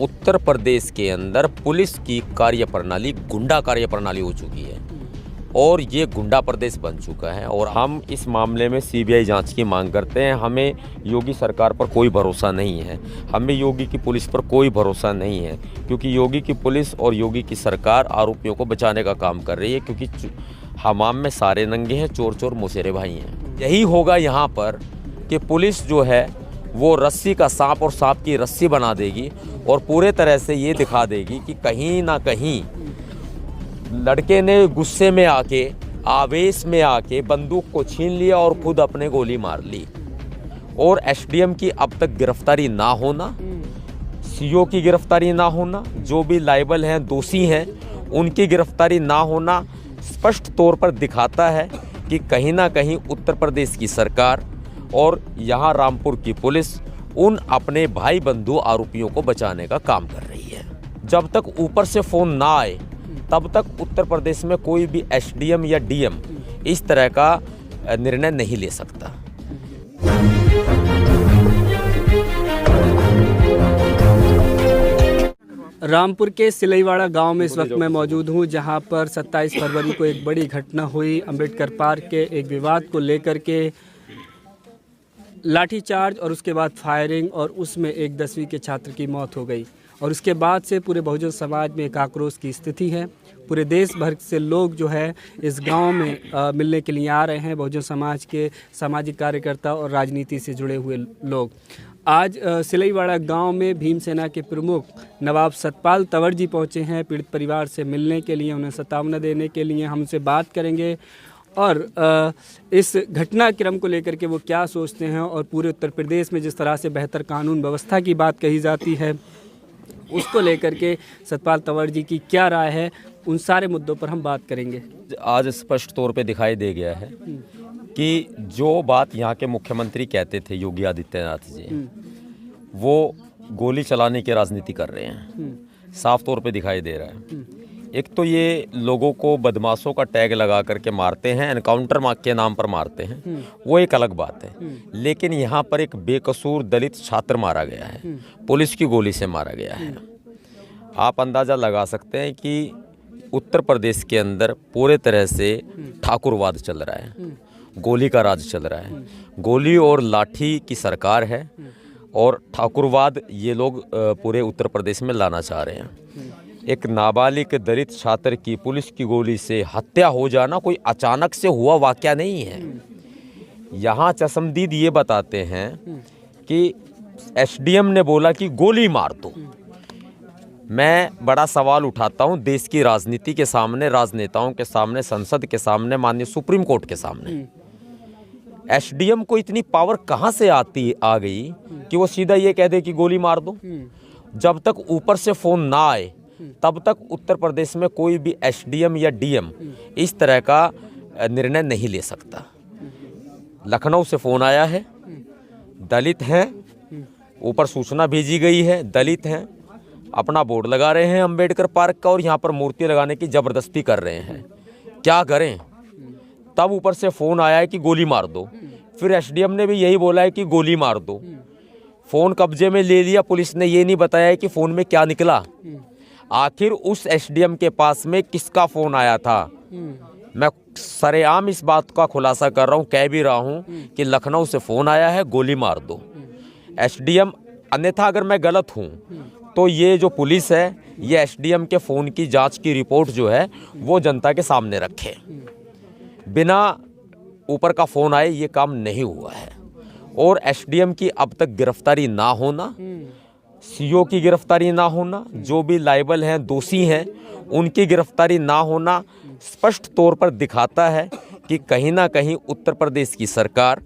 उत्तर प्रदेश के अंदर पुलिस की कार्यप्रणाली गुंडा कार्यप्रणाली हो चुकी है और ये गुंडा प्रदेश बन चुका है। और हम इस मामले में सीबीआई जांच की मांग करते हैं। हमें योगी सरकार पर कोई भरोसा नहीं है, हमें योगी की पुलिस पर कोई भरोसा नहीं है, क्योंकि योगी की पुलिस और योगी की सरकार आरोपियों को बचाने का काम कर रही है। क्योंकि हमाम में सारे नंगे हैं, चोर चोर मुसेरे भाई हैं। यही होगा यहाँ पर कि पुलिस जो है वो रस्सी का सांप और सांप की रस्सी बना देगी और पूरे तरह से ये दिखा देगी कि कहीं ना कहीं लड़के ने गुस्से में आके, आवेश में आके बंदूक को छीन लिया और खुद अपने गोली मार ली। और एसडीएम की अब तक गिरफ्तारी ना होना, सीओ की गिरफ्तारी ना होना, जो भी लायबल हैं, दोषी हैं, उनकी गिरफ्तारी ना होना स्पष्ट तौर पर दिखाता है कि कहीं ना कहीं उत्तर प्रदेश की सरकार और यहाँ रामपुर की पुलिस उन अपने भाई बंधु आरोपियों को बचाने का काम कर रही है। जब तक ऊपर से फ़ोन ना आए तब तक उत्तर प्रदेश में कोई भी एसडीएम या डीएम इस तरह का निर्णय नहीं ले सकता। रामपुर के सिलईवाड़ा गांव में इस वक्त मैं मौजूद हूं, जहां पर 27 फरवरी को एक बड़ी घटना हुई। अंबेडकर पार्क के एक विवाद को लेकर के लाठीचार्ज और उसके बाद फायरिंग और उसमें एक 10वीं के छात्र की मौत हो गई। और उसके बाद से पूरे बहुजन समाज में एक आक्रोश की स्थिति है। पूरे देश भर से लोग जो है इस गांव में मिलने के लिए आ रहे हैं। बहुजन समाज के सामाजिक कार्यकर्ता और राजनीति से जुड़े हुए लोग आज सिलईवाड़ा गांव में भीमसेना के प्रमुख नवाब सतपाल तंवर जी पहुंचे हैं पीड़ित परिवार से मिलने के लिए, उन्हें सांत्वना देने के लिए। हमसे बात करेंगे और इस घटनाक्रम को लेकर के वो क्या सोचते हैं और पूरे उत्तर प्रदेश में जिस तरह से बेहतर कानून व्यवस्था की बात कही जाती है उसको लेकर के सतपाल तंवर जी की क्या राय है, उन सारे मुद्दों पर हम बात करेंगे। आज स्पष्ट तौर पे दिखाई दे गया है कि जो बात यहाँ के मुख्यमंत्री कहते थे योगी आदित्यनाथ जी, वो गोली चलाने की राजनीति कर रहे हैं। साफ तौर पे दिखाई दे रहा है। एक तो ये लोगों को बदमाशों का टैग लगा करके मारते हैं, एनकाउंटर के नाम पर मारते हैं, वो एक अलग बात है। लेकिन यहाँ पर एक बेकसूर दलित छात्र मारा गया है, पुलिस की गोली से मारा गया है। आप अंदाज़ा लगा सकते हैं कि उत्तर प्रदेश के अंदर पूरे तरह से ठाकुरवाद चल रहा है, गोली का राज चल रहा है। गोली और लाठी की सरकार है और ठाकुरवाद ये लोग पूरे उत्तर प्रदेश में लाना चाह रहे हैं। एक नाबालिग दलित छात्र की पुलिस की गोली से हत्या हो जाना कोई अचानक से हुआ वाकया नहीं है। यहाँ चश्मदीद ये बताते हैं कि एसडीएम ने बोला कि गोली मार दो। मैं बड़ा सवाल उठाता हूँ देश की राजनीति के सामने, राजनेताओं के सामने, संसद के सामने, माननीय सुप्रीम कोर्ट के सामने, एसडीएम को इतनी पावर कहाँ से आ गई कि वो सीधा ये कह दे कि गोली मार दो। जब तक ऊपर से फ़ोन ना आए तब तक उत्तर प्रदेश में कोई भी एसडीएम या डीएम इस तरह का निर्णय नहीं ले सकता। लखनऊ से फ़ोन आया है, दलित हैं, ऊपर सूचना भेजी गई है, दलित हैं, अपना बोर्ड लगा रहे हैं अंबेडकर पार्क का और यहाँ पर मूर्ति लगाने की ज़बरदस्ती कर रहे हैं। क्या करें? तब ऊपर से फ़ोन आया है कि गोली मार दो। फिर एसडीएम ने भी यही बोला है कि गोली मार दो। फ़ोन कब्जे में ले लिया, पुलिस ने ये नहीं बताया है कि फ़ोन में क्या निकला। आखिर उस एसडीएम के पास में किसका फ़ोन आया था? मैं सरेआम इस बात का खुलासा कर रहा हूँ, कह भी रहा हूँ कि लखनऊ से फ़ोन आया है, गोली मार दो। एसडीएम, अन्यथा अगर मैं गलत हूँ तो ये जो पुलिस है ये एसडीएम के फ़ोन की जांच की रिपोर्ट जो है वो जनता के सामने रखे। बिना ऊपर का फ़ोन आए ये काम नहीं हुआ है। और एसडीएम की अब तक गिरफ्तारी ना होना, सीओ की गिरफ्तारी ना होना, जो भी लायबल हैं, दोषी हैं, उनकी गिरफ्तारी ना होना स्पष्ट तौर पर दिखाता है कि कहीं ना कहीं उत्तर प्रदेश की सरकार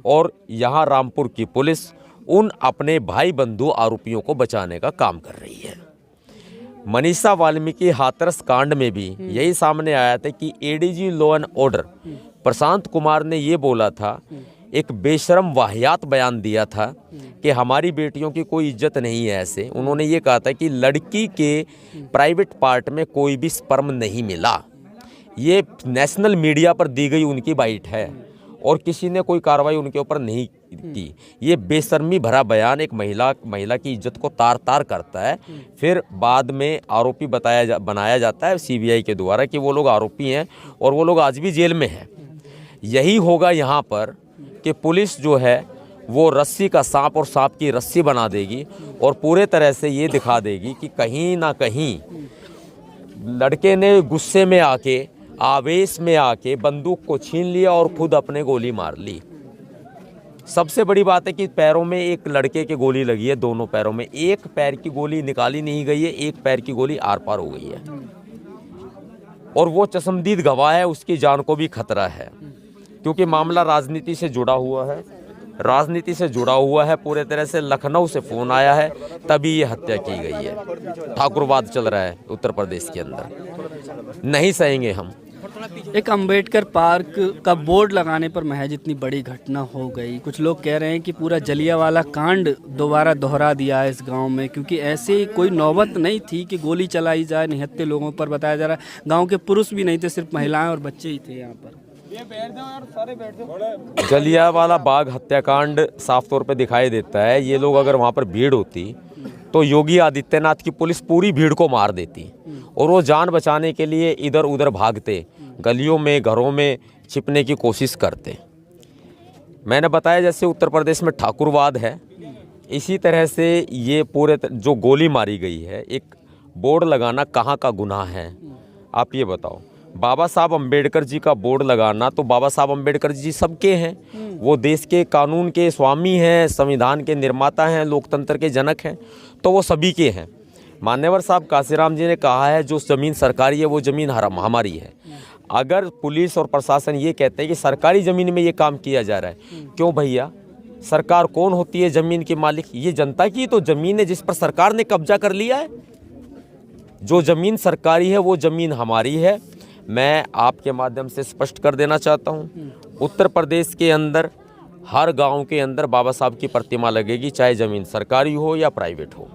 और यहाँ रामपुर की पुलिस उन अपने भाई बंधु आरोपियों को बचाने का काम कर रही है। मनीषा वाल्मीकि हाथरस कांड में भी यही सामने आया था कि ADG law and order Prashant Kumar ने ये बोला था, एक बेशरम वाहियात बयान दिया था कि हमारी बेटियों की कोई इज्जत नहीं है। ऐसे उन्होंने ये कहा था कि लड़की के प्राइवेट पार्ट में कोई भी स्पर्म नहीं मिला। ये नेशनल मीडिया पर दी गई उनकी बाइट है और किसी ने कोई कार्रवाई उनके ऊपर नहीं की। ये बेशर्मी भरा बयान एक महिला की इज्जत को तार तार करता है। फिर बाद में आरोपी बनाया जाता है सीबीआई के द्वारा कि वो लोग आरोपी हैं और वो लोग आज भी जेल में हैं। यही होगा यहाँ पर कि पुलिस जो है वो रस्सी का सांप और सांप की रस्सी बना देगी और पूरे तरह से ये दिखा देगी कि कहीं ना कहीं लड़के ने गुस्से में आके, आवेश में आके बंदूक को छीन लिया और खुद अपने गोली मार ली। सबसे बड़ी बात है कि पैरों में एक लड़के के गोली लगी है, दोनों पैरों में। एक पैर की गोली निकाली नहीं गई है, एक पैर की गोली आर पार हो गई है और वो चश्मदीद गवाह है, उसकी जान को भी खतरा है क्योंकि मामला राजनीति से जुड़ा हुआ है। पूरे तरह से लखनऊ से फोन आया है, तभी ये हत्या की गई है। ठाकुरवाद चल रहा है उत्तर प्रदेश के अंदर, नहीं सहेंगे हम। एक अंबेडकर पार्क का बोर्ड लगाने पर महज इतनी बड़ी घटना हो गई। कुछ लोग कह रहे हैं कि पूरा जलियांवाला कांड दोबारा दोहरा दिया है इस गांव में, क्योंकि ऐसे कोई नौबत नहीं थी कि गोली चलाई जाए निहत्थे लोगों पर। बताया जा रहा है गांव के पुरुष भी नहीं थे, सिर्फ महिलाएं और बच्चे ही थे यहाँ पर। जलियांवाला बाग हत्याकांड साफ तौर पे दिखाई देता है। ये लोग अगर वहाँ पर भीड़ होती तो योगी आदित्यनाथ की पुलिस पूरी भीड़ को मार देती और वो जान बचाने के लिए इधर उधर भागते, गलियों में घरों में छिपने की कोशिश करते। मैंने बताया जैसे उत्तर प्रदेश में ठाकुरवाद है, इसी तरह से ये पूरे जो गोली मारी गई है, एक बोर्ड लगाना कहाँ का गुनाह है आप ये बताओ। बाबा साहब अम्बेडकर जी का बोर्ड लगाना, तो बाबा साहब अम्बेडकर जी सबके हैं, वो देश के कानून के स्वामी हैं, संविधान के निर्माता हैं, लोकतंत्र के जनक हैं, तो वो सभी के हैं। मान्यवर साहब काशीराम जी ने कहा है जो ज़मीन सरकारी है वो ज़मीन हमारी है। अगर पुलिस और प्रशासन ये कहते हैं कि सरकारी ज़मीन में ये काम किया जा रहा है, क्यों भैया? सरकार कौन होती है ज़मीन के मालिक? ये जनता की तो ज़मीन है जिस पर सरकार ने कब्जा कर लिया है। जो ज़मीन सरकारी है वो ज़मीन हमारी है। मैं आपके माध्यम से स्पष्ट कर देना चाहता हूँ, उत्तर प्रदेश के अंदर हर गांव के अंदर बाबा साहब की प्रतिमा लगेगी, चाहे ज़मीन सरकारी हो या प्राइवेट हो।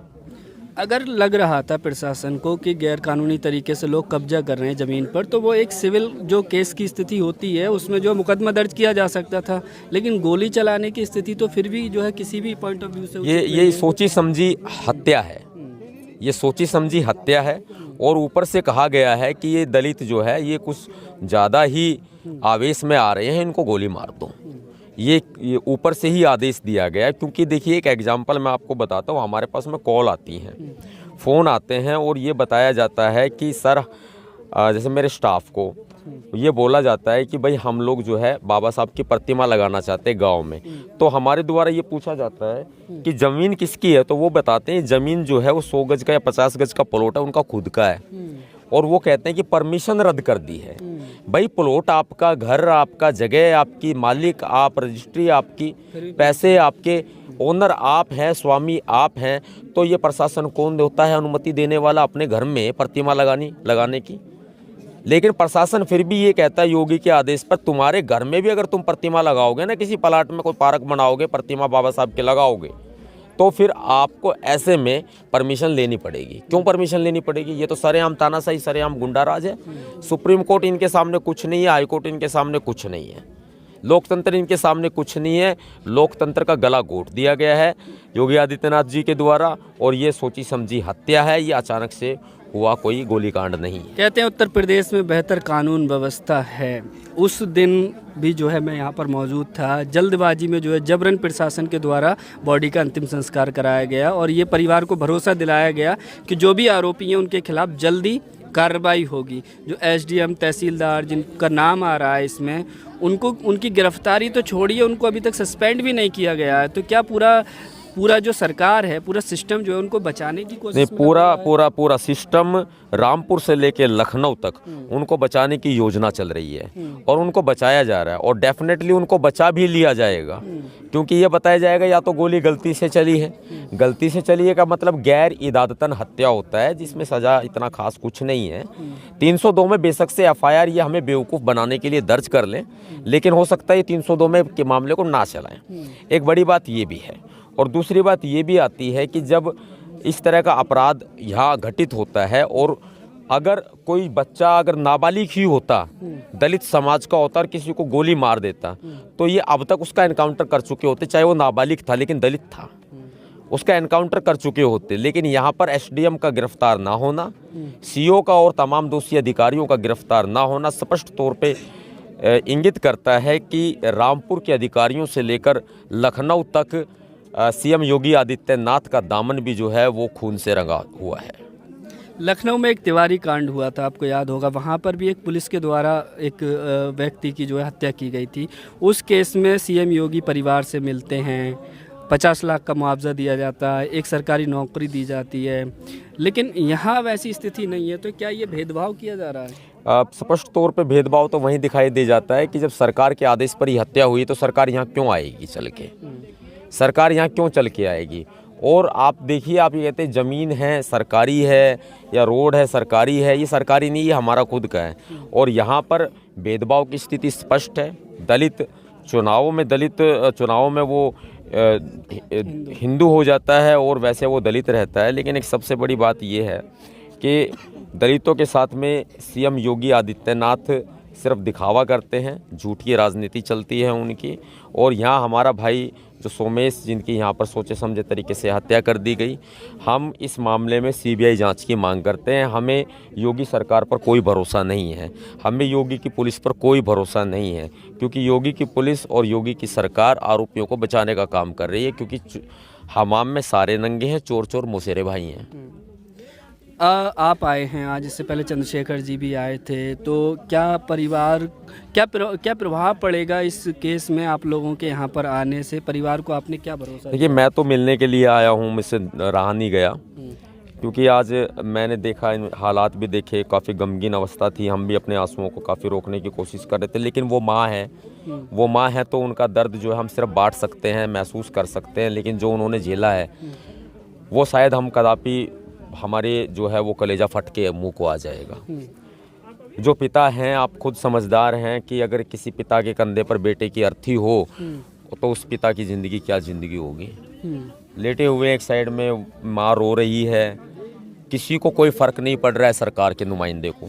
अगर लग रहा था प्रशासन को कि गैर कानूनी तरीके से लोग कब्जा कर रहे हैं ज़मीन पर, तो वो एक सिविल जो केस की स्थिति होती है उसमें जो मुकदमा दर्ज किया जा सकता था, लेकिन गोली चलाने की स्थिति तो फिर भी जो है किसी भी पॉइंट ऑफ व्यू से ये सोची समझी हत्या है। ये सोची समझी हत्या है और ऊपर से कहा गया है कि ये दलित जो है ये कुछ ज़्यादा ही आवेश में आ रहे हैं, इनको गोली मार दो। ये ऊपर से ही आदेश दिया गया है। क्योंकि देखिए एक एग्जांपल मैं आपको बताता हूँ, हमारे पास में कॉल आती हैं, फ़ोन आते हैं और ये बताया जाता है कि सर जैसे मेरे स्टाफ को ये बोला जाता है कि भाई हम लोग जो है बाबा साहब की प्रतिमा लगाना चाहते हैं गांव में, तो हमारे द्वारा ये पूछा जाता है कि ज़मीन किसकी है, तो वो बताते हैं ज़मीन जो है वो 100 गज का या 50 गज का प्लॉट है, उनका खुद का है। और वो कहते हैं कि परमिशन रद्द कर दी है। भाई प्लॉट आपका, घर आपका, जगह आपकी, मालिक आप, रजिस्ट्री आपकी, पैसे आपके, ओनर आप हैं, स्वामी आप हैं, तो ये प्रशासन कौन होता है अनुमति देने वाला अपने घर में प्रतिमा लगाने की? लेकिन प्रशासन फिर भी ये कहता है योगी के आदेश पर तुम्हारे घर में भी अगर तुम प्रतिमा लगाओगे ना, किसी प्लाट में कोई पार्क बनाओगे, प्रतिमा बाबा साहब के लगाओगे, तो फिर आपको ऐसे में परमिशन लेनी पड़ेगी। क्यों परमिशन लेनी पड़ेगी? ये तो सरेआम तानाशाही, सरेआम गुंडाराज है। सुप्रीम कोर्ट इनके सामने कुछ नहीं है, हाई कोर्ट इनके सामने कुछ नहीं है, लोकतंत्र इनके सामने कुछ नहीं है। लोकतंत्र का गला घोट दिया गया है योगी आदित्यनाथ जी के द्वारा और ये सोची समझी हत्या है। ये अचानक से हुआ कोई गोलीकांड नहीं है। कहते हैं उत्तर प्रदेश में बेहतर कानून व्यवस्था है। उस दिन भी जो है मैं यहाँ पर मौजूद था, जल्दबाजी में जो है जबरन प्रशासन के द्वारा बॉडी का अंतिम संस्कार कराया गया और ये परिवार को भरोसा दिलाया गया कि जो भी आरोपी हैं उनके खिलाफ जल्दी कार्रवाई होगी। जो एसडीएम, तहसीलदार जिनका नाम आ रहा है इसमें, उनको उनकी गिरफ्तारी तो छोड़िए, उनको अभी तक सस्पेंड भी नहीं किया गया है। तो क्या पूरा जो सरकार है, पूरा सिस्टम जो है उनको बचाने की कोशिश में पूरा सिस्टम रामपुर से लेके लखनऊ तक उनको बचाने की योजना चल रही है और उनको बचाया जा रहा है और डेफिनेटली उनको बचा भी लिया जाएगा। क्योंकि ये बताया जाएगा या तो गोली गलती से चली है, गलती से चली है का मतलब गैर इरादतन हत्या होता है जिसमें सज़ा इतना खास कुछ नहीं है। 302 में बेशक से एफआईआर ये हमें बेवकूफ़ बनाने के लिए दर्ज कर लें, लेकिन हो सकता है ये 302 में के मामले को ना चलाएं। एक बड़ी बात ये भी है और दूसरी बात ये भी आती है कि जब इस तरह का अपराध यहाँ घटित होता है और अगर कोई बच्चा अगर नाबालिग ही होता, दलित समाज का होता और किसी को गोली मार देता, तो ये अब तक उसका एनकाउंटर कर चुके होते, चाहे वो नाबालिग था लेकिन दलित था, उसका एनकाउंटर कर चुके होते। लेकिन यहाँ पर एसडीएम का गिरफ्तार ना होना, सीओ का और तमाम दोषी अधिकारियों का गिरफ्तार ना होना स्पष्ट तौर पे इंगित करता है कि रामपुर के अधिकारियों से लेकर लखनऊ तक सीएम योगी आदित्यनाथ का दामन भी जो है वो खून से रंगा हुआ है। लखनऊ में एक तिवारी कांड हुआ था, आपको याद होगा, वहाँ पर भी एक पुलिस के द्वारा एक व्यक्ति की जो है हत्या की गई थी। उस केस में सीएम योगी परिवार से मिलते हैं, 50 लाख का मुआवजा दिया जाता है, एक सरकारी नौकरी दी जाती है, लेकिन यहाँ वैसी स्थिति नहीं है। तो क्या ये भेदभाव किया जा रहा है? स्पष्ट तौर पे भेदभाव तो वहीं दिखाई दे जाता है कि जब सरकार के आदेश पर ही हत्या हुई तो सरकार यहाँ क्यों आएगी चल के, सरकार यहाँ क्यों चल के आएगी। और आप देखिए, आप ये कहते हैं ज़मीन है सरकारी है या रोड है सरकारी है, ये सरकारी नहीं, ये हमारा खुद का है। और यहाँ पर भेदभाव की स्थिति स्पष्ट है। दलित चुनावों में वो हिंदू हो जाता है और वैसे वो दलित रहता है। लेकिन एक सबसे बड़ी बात ये है कि दलितों के साथ में सीएम योगी आदित्यनाथ सिर्फ दिखावा करते हैं, झूठी राजनीति चलती है उनकी। और यहाँ हमारा भाई जो सोमेश, जिनकी यहाँ पर सोचे समझे तरीके से हत्या कर दी गई, हम इस मामले में सीबीआई जांच की मांग करते हैं। हमें योगी सरकार पर कोई भरोसा नहीं है, हमें योगी की पुलिस पर कोई भरोसा नहीं है, क्योंकि योगी की पुलिस और योगी की सरकार आरोपियों को बचाने का काम कर रही है। क्योंकि हमाम में सारे नंगे हैं, चोर चोर मुसेरे भाई हैं। आप आए हैं आज, इससे पहले चंद्रशेखर जी भी आए थे, तो क्या प्रभाव पड़ेगा इस केस में आप लोगों के यहाँ पर आने से? परिवार को आपने क्या भरोसा? देखिए, मैं तो मिलने के लिए आया हूँ, मुझसे रहा नहीं गया, क्योंकि आज मैंने देखा, इन हालात भी देखे, काफ़ी गमगीन अवस्था थी। हम भी अपने आंसुओं को काफ़ी रोकने की कोशिश कर रहे थे, लेकिन वो माँ है तो उनका दर्द जो है हम सिर्फ बांट सकते हैं, महसूस कर सकते हैं। लेकिन जो उन्होंने झेला है वो शायद हम कदापि, हमारे जो है वो कलेजा फट के मुंह को आ जाएगा। जो पिता हैं, आप खुद समझदार हैं कि अगर किसी पिता के कंधे पर बेटे की अर्थी हो तो उस पिता की ज़िंदगी क्या ज़िंदगी होगी। लेटे हुए एक साइड में माँ रो रही है, किसी को कोई फ़र्क नहीं पड़ रहा है, सरकार के नुमाइंदे को,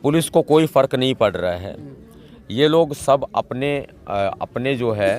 पुलिस को कोई फ़र्क नहीं पड़ रहा है। ये लोग सब अपने जो है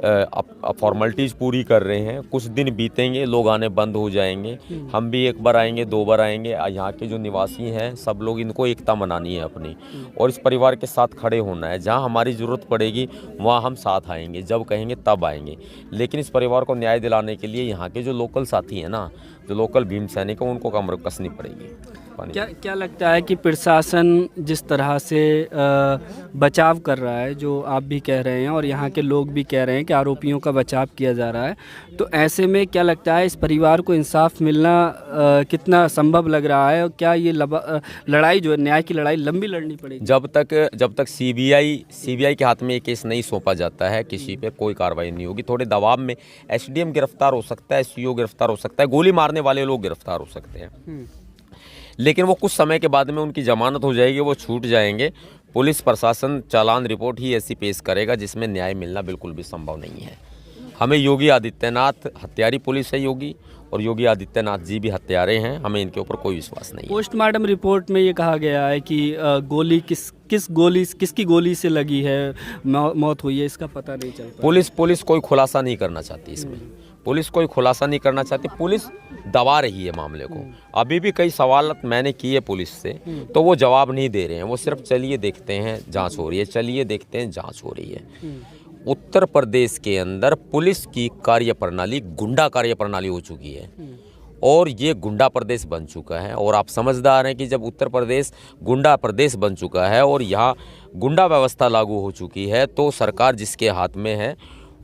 फॉर्मेलिटीज़ पूरी कर रहे हैं। कुछ दिन बीतेंगे, लोग आने बंद हो जाएंगे, हम भी एक बार आएंगे, 2 बार आएंगे। यहाँ के जो निवासी हैं सब लोग, इनको एकता मनानी है अपनी, और इस परिवार के साथ खड़े होना है। जहाँ हमारी ज़रूरत पड़ेगी वहाँ हम साथ आएंगे, जब कहेंगे तब आएंगे। लेकिन इस परिवार को न्याय दिलाने के लिए यहाँ के जो लोकल साथी हैं ना, जो लोकल भीम सैनिक हैं, उनको कमर कसनी पड़ेगी। क्या लगता है कि प्रशासन जिस तरह से बचाव कर रहा है, जो आप भी कह रहे हैं और यहाँ के लोग भी कह रहे हैं कि आरोपियों का बचाव किया जा रहा है, तो ऐसे में क्या लगता है इस परिवार को इंसाफ मिलना कितना संभव लग रहा है? और क्या ये लड़ाई जो है, न्याय की लड़ाई लंबी लड़नी पड़ेगी? जब तक सीबीआई के हाथ में ये केस नहीं सौंपा जाता है, किसी पे कोई कार्रवाई नहीं होगी। थोड़े दबाव में एसडीएम गिरफ्तार हो सकता है, सीओ गिरफ्तार हो सकता है, गोली मारने वाले लोग गिरफ्तार हो सकते हैं, लेकिन वो कुछ समय के बाद में उनकी जमानत हो जाएगी, वो छूट जाएंगे। पुलिस प्रशासन चालान रिपोर्ट ही ऐसी पेश करेगा जिसमें न्याय मिलना बिल्कुल भी संभव नहीं है। हमें योगी आदित्यनाथ, हत्यारी पुलिस है योगी, और योगी आदित्यनाथ जी भी हत्यारे हैं, हमें इनके ऊपर कोई विश्वास नहीं है। पोस्टमार्टम रिपोर्ट में ये कहा गया है कि गोली किसकी गोली से लगी है, मौत हुई है, इसका पता नहीं चलता। पुलिस कोई खुलासा नहीं करना चाहती इसमें, पुलिस कोई खुलासा नहीं करना चाहती, पुलिस दबा रही है मामले को। अभी भी कई सवाल मैंने किए पुलिस से, तो वो जवाब नहीं दे रहे हैं, वो सिर्फ चलिए देखते हैं जांच हो रही है, चलिए देखते हैं जांच हो रही है। उत्तर प्रदेश के अंदर पुलिस की कार्यप्रणाली गुंडा कार्यप्रणाली हो चुकी है, और ये गुंडा प्रदेश बन चुका है। और आप समझदार हैं कि जब उत्तर प्रदेश गुंडा प्रदेश बन चुका है और यहाँ गुंडा व्यवस्था लागू हो चुकी है, तो सरकार जिसके हाथ में है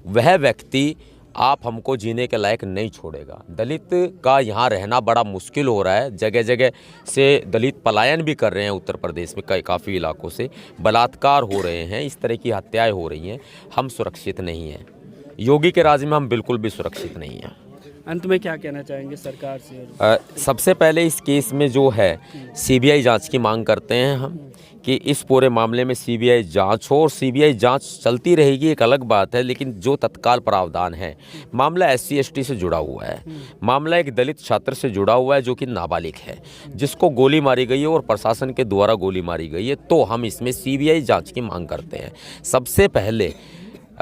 वह व्यक्ति आप हमको जीने के लायक नहीं छोड़ेगा। दलित का यहाँ रहना बड़ा मुश्किल हो रहा है, जगह जगह से दलित पलायन भी कर रहे हैं। उत्तर प्रदेश में काफ़ी इलाकों से बलात्कार हो रहे हैं, इस तरह की हत्याएं हो रही हैं। हम सुरक्षित नहीं हैं, योगी के राज में हम बिल्कुल भी सुरक्षित नहीं हैं। अंत में क्या कहना चाहेंगे सरकार से? सबसे पहले इस केस में जो है सीबीआई जांच की मांग करते हैं हम, कि इस पूरे मामले में सीबीआई जांच हो, और सीबीआई जांच चलती रहेगी एक अलग बात है, लेकिन जो तत्काल प्रावधान है, मामला SC ST से जुड़ा हुआ है, मामला एक दलित छात्र से जुड़ा हुआ है जो कि नाबालिग है, जिसको गोली मारी गई है और प्रशासन के द्वारा गोली मारी गई है, तो हम इसमें सीबीआई जांच की मांग करते हैं। सबसे पहले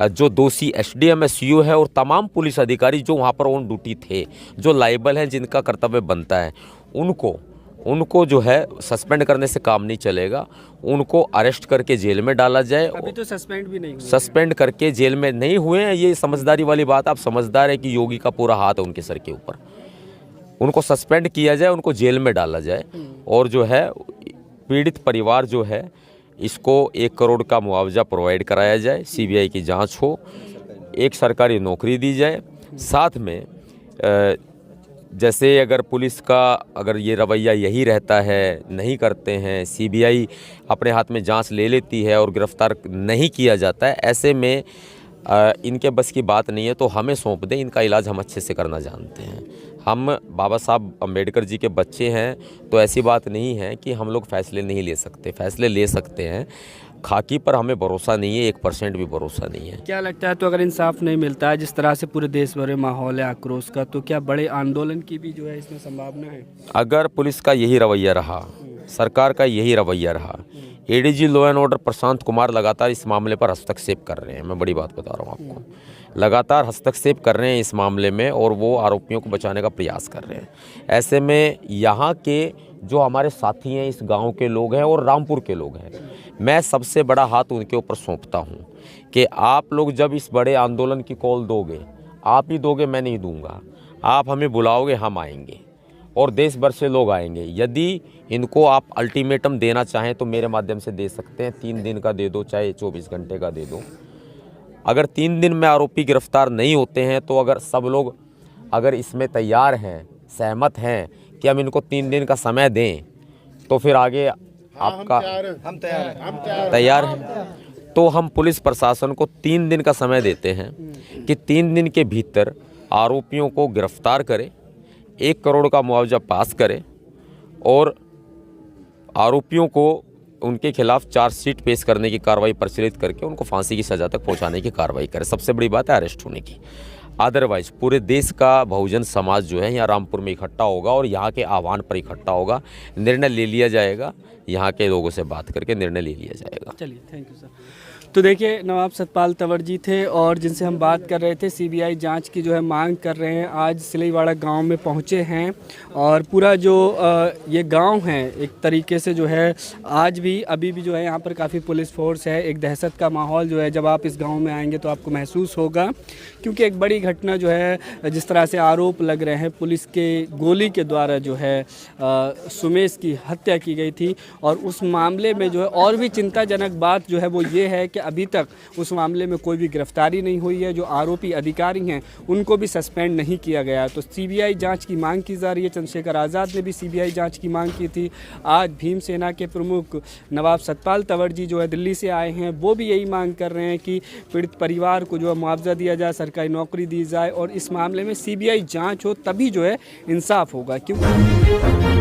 जो दोषी SDM SU है और तमाम पुलिस अधिकारी जो वहाँ पर ऑन ड्यूटी थे, जो लायबल हैं, जिनका कर्तव्य बनता है, उनको जो है सस्पेंड करने से काम नहीं चलेगा, उनको अरेस्ट करके जेल में डाला जाए। अभी तो सस्पेंड भी नहीं हुए, सस्पेंड करके जेल में नहीं हुए हैं, ये समझदारी वाली बात। आप समझदार है कि योगी का पूरा हाथ है उनके सर के ऊपर। उनको सस्पेंड किया जाए, उनको जेल में डाला जाए, और जो है पीड़ित परिवार जो है इसको 1 करोड़ का मुआवजा प्रोवाइड कराया जाए, सीबीआई की जांच हो, एक सरकारी नौकरी दी जाए। साथ में जैसे अगर पुलिस का अगर ये रवैया यही रहता है, नहीं करते हैं, सीबीआई अपने हाथ में जांच ले लेती है और गिरफ्तार नहीं किया जाता है, ऐसे में इनके बस की बात नहीं है तो हमें सौंप दें, इनका इलाज हम अच्छे से करना जानते हैं। हम बाबा साहब अम्बेडकर जी के बच्चे हैं, तो ऐसी बात नहीं है कि हम लोग फैसले नहीं ले सकते, फैसले ले सकते हैं। खाकी पर हमें भरोसा नहीं है, 1% भी भरोसा नहीं है। क्या लगता है, तो अगर इंसाफ नहीं मिलता है, जिस तरह से पूरे देश भर में माहौल है आक्रोश का, तो क्या बड़े आंदोलन की भी जो है इसमें संभावना है? अगर पुलिस का यही रवैया रहा, सरकार का यही रवैया रहा, ADG law and order Prashant Kumar लगातार इस मामले पर हस्तक्षेप कर रहे हैं, मैं बड़ी बात बता रहा हूँ आपको, लगातार हस्तक्षेप कर रहे हैं इस मामले में, और वो आरोपियों को बचाने का प्रयास कर रहे हैं। ऐसे में यहाँ के जो हमारे साथी हैं, इस गांव के लोग हैं और रामपुर के लोग हैं, मैं सबसे बड़ा हाथ उनके ऊपर सौंपता हूँ कि आप लोग जब इस बड़े आंदोलन की कॉल दोगे, आप ही दोगे, मैं नहीं दूंगा, आप हमें बुलाओगे, हम आएंगे, और देश भर से लोग आएंगे। यदि इनको आप अल्टीमेटम देना चाहें तो मेरे माध्यम से दे सकते हैं, 3 दिन का दे दो, चाहे 24 घंटे का दे दो। अगर 3 दिन में आरोपी गिरफ्तार नहीं होते हैं, तो अगर सब लोग अगर इसमें तैयार हैं, सहमत हैं कि हम इनको 3 दिन का समय दें, तो फिर आगे आपका हम तैयार हैं, तो हम पुलिस प्रशासन को 3 दिन का समय देते हैं कि 3 दिन के भीतर आरोपियों को गिरफ्तार करें, 1 करोड़ का मुआवजा पास करें, और आरोपियों को उनके खिलाफ चार्जशीट पेश करने की कार्रवाई प्रचलित करके उनको फांसी की सज़ा तक पहुंचाने की कार्रवाई करें। सबसे बड़ी बात है अरेस्ट होने की। अदरवाइज पूरे देश का बहुजन समाज जो है यहाँ रामपुर में इकट्ठा होगा और यहाँ के आह्वान पर इकट्ठा होगा, निर्णय ले लिया जाएगा, यहाँ के लोगों से बात करके निर्णय ले लिया जाएगा। चलिए, थैंक यू सर। तो देखिए, नवाब सतपाल तंवर जी थे और जिनसे हम बात कर रहे थे, सीबीआई जांच की जो है मांग कर रहे हैं। आज सिलईवाड़ा गांव में पहुंचे हैं और पूरा जो ये गांव है एक तरीके से जो है आज भी अभी भी जो है यहाँ पर काफ़ी पुलिस फोर्स है। एक दहशत का माहौल जो है जब आप इस गांव में आएंगे तो आपको महसूस होगा, क्योंकि एक बड़ी घटना जो है जिस तरह से आरोप लग रहे हैं, पुलिस के गोली के द्वारा जो है सुमेश की हत्या की गई थी। और उस मामले में जो है और भी चिंताजनक बात जो है वो ये है कि अभी तक उस मामले में कोई भी गिरफ्तारी नहीं हुई है। जो आरोपी अधिकारी हैं उनको भी सस्पेंड नहीं किया गया। तो सीबीआई जांच की मांग की जा रही है। चंद्रशेखर आज़ाद ने भी सीबीआई जांच की मांग की थी। आज भीम सेना के प्रमुख नवाब सतपाल तंवर जी जो है दिल्ली से आए हैं, वो भी यही मांग कर रहे हैं कि पीड़ित परिवार को जो है मुआवजा दिया जाए, सरकारी नौकरी दी जाए और इस मामले में सीबीआई जांच हो, तभी जो है इंसाफ होगा। क्योंकि